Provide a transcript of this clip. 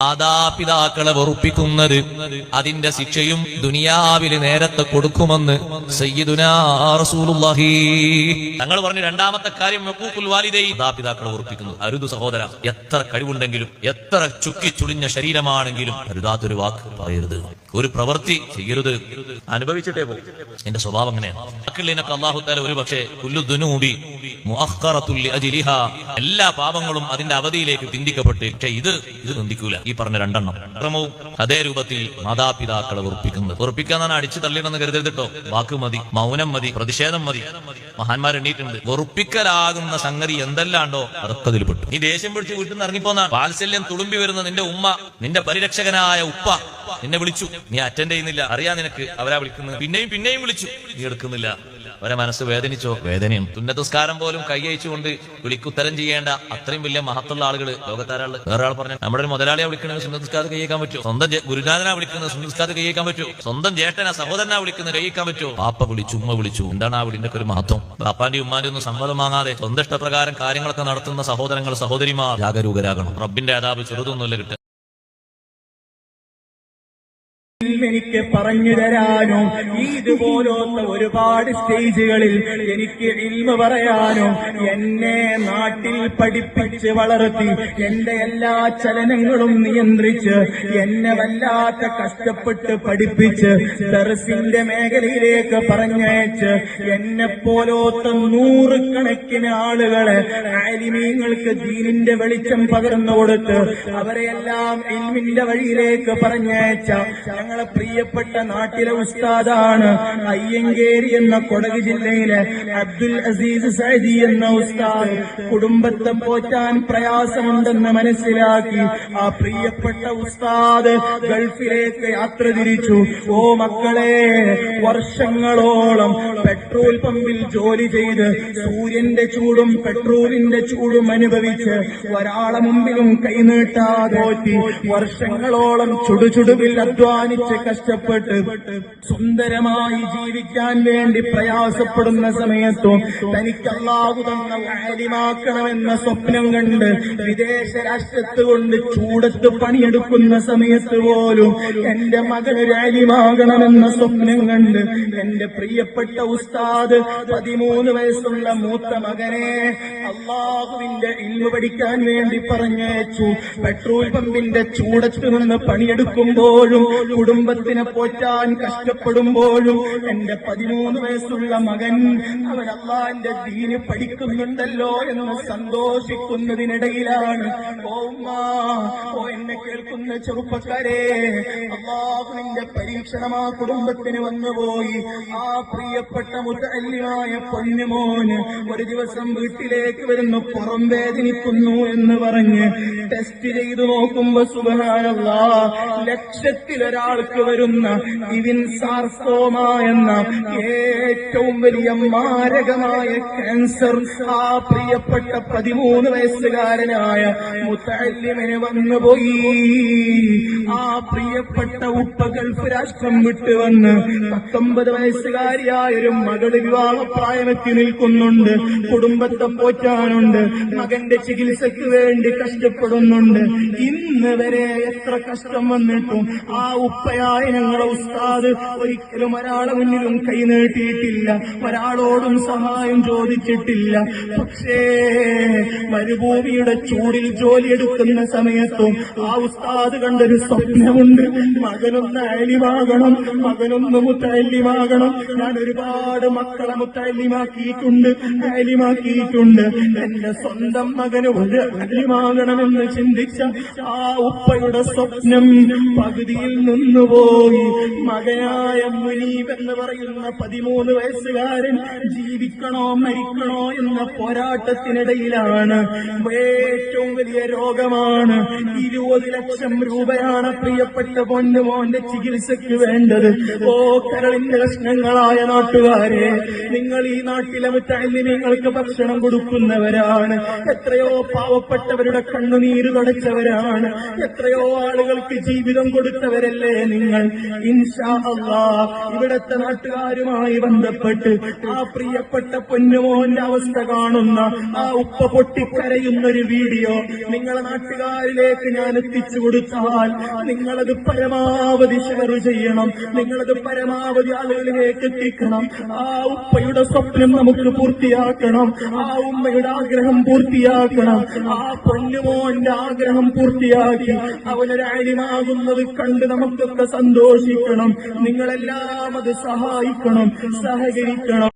മാതാപിതാക്കളെ വെറുപ്പിക്കുന്നത് അതിന്റെ ശിക്ഷയും ദുനിയാവിൽ നേരത്തെ കൊടുക്കുമെന്ന് സയ്യിദുനാ റസൂലുള്ളാഹി തങ്ങൾ പറഞ്ഞു. രണ്ടാമത്തെ കാര്യം ഹുഖൂഖുൽ വാലിദൈൻ, മാതാപിതാക്കളെ വെറുപ്പിക്കുന്നു. അരുത് സഹോദര, എത്ര കഴിവുണ്ടെങ്കിലും എത്ര ചുക്കിച്ചുളിഞ്ഞ ശരീരമാണെങ്കിലും അരുതാത്തൊരു വാക്ക് പറയരുത്, ഒരു പ്രവൃത്തി ചെയ്യരുത്. അനുഭവിച്ചിട്ടേ പോകും. എന്റെ സ്വഭാവം അങ്ങനെയാണ്. അഖിലിനക്ക് അല്ലാഹു തആല ഒരു പക്ഷേ കുല്ലു ദുനൂബി മുഅഖറത്തുൽ ലിഅജ്ലിഹാ, എല്ലാ പാപങ്ങളും അതിന്റെ അവധിയിലേക്ക് തിന്തിക്കപ്പെട്ട്, പക്ഷേ ഇത് തിന്തിക്കൂല. ഈ പറഞ്ഞ രണ്ടെണ്ണം ക്രമവും അതേ രൂപത്തിൽ മാതാപിതാക്കളെ വെറുപ്പിക്കാൻ അടിച്ചു തള്ളിയിടെന്ന് കരുതരുതട്ടോ. വാക്ക് മതി, മൗനം മതി, പ്രതിഷേധം മതി. മഹാന്മാർ എണ്ണീട്ടുണ്ട്. വെറുപ്പിക്കലാകുന്ന സംഗതി എന്തെല്ലാണ്ടോ അതൊക്കെ അതിൽ പെട്ടു. നീ ദേഷ്യം പിടിച്ച് വീട്ടിൽ നിന്ന് ഇറങ്ങിപ്പോന്ന വാത്സല്യം തുളുമ്പി വരുന്ന നിന്റെ ഉമ്മ, നിന്റെ പരിരക്ഷകനായ ഉപ്പ നിന്നെ വിളിച്ചു, നീ അറ്റൻഡ് ചെയ്യുന്നില്ല, അറിയാൻ നിനക്ക് അവരാ വിളിക്കുന്നത്, പിന്നെയും വിളിച്ചു, നീ എടുക്കുന്നില്ല. അവരെ മനസ്സ് വേദനിച്ചോ? വേദനയും. തുന്നതസ്കാരം പോലും കൈയച്ചുകൊണ്ട് വിളിക്കുത്തരം ചെയ്യേണ്ട അത്രയും വലിയ മഹത്തുള്ള ആളുകൾ ലോകത്താരാള്. വേറെ ആൾ പറഞ്ഞു, നമ്മുടെ ഒരു മുതലാളിയെ വിളിക്കുന്നത് സുന്നതസ്കാരത്ത് കൈയ്യേക്കാൻ പറ്റുമോ? സ്വന്തം ഗുരുനാഥനാ വിളിക്കുന്നത് സുന്നതസ്കാരത്ത് കൈയ്യേക്കാൻ പറ്റുമോ? സ്വന്തം ജ്യേഷ്ഠനാ സഹോദരനാ വിളിക്കുന്നത് കൈയ്യേക്കാൻ പറ്റുമോ? പാപ്പ വിളിച്ചു, ഉമ്മ വിളിച്ചു. എന്താണ് ആ വിളിന്റെ ഒരു മഹത്വം? പാപ്പാന്റെ ഉമ്മാന്റെ ഒന്നും സമ്മതം വാങ്ങാതെ സ്വന്തം ഇഷ്ടപ്രകാരം കാര്യങ്ങളൊക്കെ നടത്തുന്ന സഹോദരങ്ങൾ സഹോദരിമാർ ജാഗരൂകരാകണം. റബ്ബിന്റെ അദാബ് ചെറുതൊന്നുമില്ല കിട്ടുക. എനിക്ക് പറഞ്ഞു തരാനോ, ഇതുപോലത്തെ ഒരുപാട് സ്റ്റേജുകളിൽ എനിക്ക് ഇൽമ പറയാനോ, എന്നെ നാട്ടിൽ പഠിപ്പിച്ച് വളർത്തി എന്റെ എല്ലാ ചലനങ്ങളും നിയന്ത്രിച്ച് എന്നെ വല്ലാത്ത കഷ്ടപ്പെട്ട് പഠിപ്പിച്ച് ദർസിന്റെ മേഖലയിലേക്ക് പറഞ്ഞയച്ച് എന്നെ പോലത്തെ നൂറുകണക്കിന് ആളുകളെ ആലിമീങ്ങൾക്ക് ദീനിന്റെ വെളിച്ചം പകർന്നു കൊടുത്ത് അവരെയെല്ലാം ഇൽമിന്റെ വഴിയിലേക്ക് പറഞ്ഞയച്ച ഞങ്ങളെ പ്രിയപ്പെട്ട നാട്ടിലെ ഉസ്താദാണ് അയ്യങ്കേരി എന്ന കൊടക് ജില്ലയിലെ അബ്ദുൽ അസീസ് സഅദി എന്ന ഉസ്താദ്. കുടുംബത്തെ പോറ്റാൻ പ്രയാസമുണ്ടെന്ന് മനസ്സിലാക്കി ആ പ്രിയപ്പെട്ട ഉസ്താദ് ഗൾഫിലേക്ക് യാത്ര തിരിച്ചു. ഓ മക്കളെ, വർഷങ്ങളോളം പെട്രോൾ പമ്പിൽ ജോലി ചെയ്ത് സൂര്യന്റെ ചൂടും പെട്രോളിന്റെ ചൂടും അനുഭവിച്ച് ഒരാളെ മുമ്പിലും കൈനീട്ടാതെ വർഷങ്ങളോളം ചുടുചുടുവിൽ അധ്വാനിച്ച് കഷ്ടപ്പെട്ട് സുന്ദരമായി ജീവിക്കാൻ വേണ്ടി പ്രയാസപ്പെടുന്ന സമയത്തും തനിക്ക് അല്ലാഹു തന്ന ആലിമാക്കണമെന്ന സ്വപ്നം കണ്ട് വിദേശ രാഷ്ട്രത്ത് കൊണ്ട് ചൂടത്ത് പണിയെടുക്കുന്ന സമയത്ത് പോലും എന്റെ മകനൊരു ആലിമാകണമെന്ന സ്വപ്നം കണ്ട് എന്റെ പ്രിയപ്പെട്ട ഉസ്താദ് 13 വയസ്സുള്ള മൂത്ത മകനെ അല്ലാഹുവിന്റെ ഇൽമു പഠിക്കാൻ വേണ്ടി പറഞ്ഞയച്ചു. പെട്രോൾ പമ്പിന്റെ ചൂടത്ത് നിന്ന് പണിയെടുക്കുമ്പോഴും കുടുംബത്തിനെ പോറ്റാൻ കഷ്ടപ്പെടുമ്പോഴും എന്റെ 13 വയസ്സുള്ള മകൻ അവൻ അല്ലാഹുവിന്റെ ദീന് പഠിക്കുന്നുണ്ടല്ലോ എന്ന് സന്തോഷിക്കുന്നതിനിടയിലാണ് ഓ എന്നെ കേൾക്കുന്ന ചെറുപ്പക്കാരെ, അല്ലാഹുവിന്റെ പരീക്ഷണം ആ കുടുംബത്തിന് വന്നുപോയി. ആ പ്രിയപ്പെട്ട മുതഅല്ലിമായ പൊന്നുമോന് ഒരു ദിവസം വീട്ടിലേക്ക് വരുന്നു, പുറം വേദനിക്കുന്നു എന്ന് പറഞ്ഞ് ടെസ്റ്റ് ചെയ്തു നോക്കുമ്പോ സുബ്ഹാനല്ലാഹ്, ലക്ഷത്തിലൊരാൾക്ക് വരുന്ന ഇവിൻ സാർക്കോമ എന്ന ഏറ്റവും വലിയ മാരകമായ ക്യാൻസർ ആ പ്രിയപ്പെട്ട 13 വയസ്സുകാരനായ മുതഅല്ലിമിന് വന്നുപോയി. ആ പ്രിയപ്പെട്ട ഉപ്പ ഗൾഫ് രാഷ്ട്രം വിട്ടുവന്ന് 19 വയസ്സുകാരിയായ ഒരു മകള് വിവാഹപ്രായമെത്തി നിൽക്കുന്നുണ്ട്. കുടുംബത്തെ പോറ്റാനുണ്ട്, മകന്റെ ചികിത്സയ്ക്ക് വേണ്ടി കഷ്ടപ്പെടുന്നുണ്ട്. ഇന്ന് വരെ എത്ര കഷ്ടം വന്നിട്ടും ആ ഉപ്പയായ ഞങ്ങളെ ഉസ്താദ് ഒരിക്കലും ഒരാളെ മുന്നിലും കൈനീട്ടിയിട്ടില്ല, ഒരാളോടും സഹായം ചോദിച്ചിട്ടില്ല. പക്ഷേ മരുഭൂമിയുടെ ചൂടിൽ ജോലിയെടുക്കുന്ന സമയത്തും ആ ഉസ്താദ് കണ്ടൊരു സ്വപ്നമുണ്ട്, മകനൊന്ന് ആലിമാകണം, മകനൊന്ന് മുത്തഅല്ലിമാകണം. ഞാൻ ഒരുപാട് മക്കളെ മുത്തഅല്ലിമാക്കിയിട്ടുണ്ട്, ആലിമാക്കിയിട്ടുണ്ട്. എന്റെ സ്വന്തം മകന് ഒരു ആലിമാകണമെന്ന് ചിന്തിച്ച ആ ഉപ്പയുടെ സ്വപ്നം പകുതിയിൽ നിന്നുപോയി. മകനായ മുനീബ് എന്ന് പറയുന്ന 13 വയസ്സുകാരൻ ജീവിക്കണോ മരിക്കണോ എന്ന പോരാട്ടത്തിനിടയിലാണ്. ഏറ്റവും വലിയ രോഗമാണ്. 20 ലക്ഷം രൂപയാണ് പ്രിയപ്പെട്ട പൊന്നുമോന്റെ ചികിത്സയ്ക്ക് വേണ്ടത്. ഓ കരളിന്റെ കഷ്ണങ്ങളായ നാട്ടുകാരെ, നിങ്ങൾ ഈ നാട്ടിലെ മുത്തഅല്ലിമീങ്ങൾക്ക് ഭക്ഷണം കൊടുക്കുന്നവരാണ്. എത്രയോ പാവപ്പെട്ടവരുടെ കണ്ണുനീര് തുടച്ചവരാണ്. എത്രയോ ആളുകൾക്ക് ജീവിതം കൊടുത്തവരല്ലേ നിങ്ങൾ. നിങ്ങൾ ഇൻഷാ അല്ലാഹ് ഇവിടത്തെ നാട്ടുകാരുമായി ബന്ധപ്പെട്ട് ആ പ്രിയപ്പെട്ട പൊന്നുമോന്റെ അവസ്ഥ കാണുന്ന ആ ഉപ്പ പൊട്ടിക്കരയുന്ന ഒരു വീഡിയോ നിങ്ങളെ നാട്ടുകാരിലേക്ക് ഞാൻ എത്തിച്ചു കൊടുത്താൽ നിങ്ങളത് പരമാവധി ഷെയർ ചെയ്യണം, നിങ്ങളത് പരമാവധി ആളുകളിലേക്ക് എത്തിക്കണം. ആ ഉപ്പയുടെ സ്വപ്നം നമുക്ക് പൂർത്തിയാക്കണം, ആ ഉമ്മയുടെ ആഗ്രഹം പൂർത്തിയാക്കണം, ആ പൊന്നുമോന്റെ ആഗ്രഹം പൂർത്തിയാക്കി അവനൊരു അലിമാകുന്നത് കണ്ട് നമുക്കൊക്കെ സന്തോഷിക്കണം. നിങ്ങളെല്ലാം അത് സഹായിക്കണം, സഹകരിക്കണം.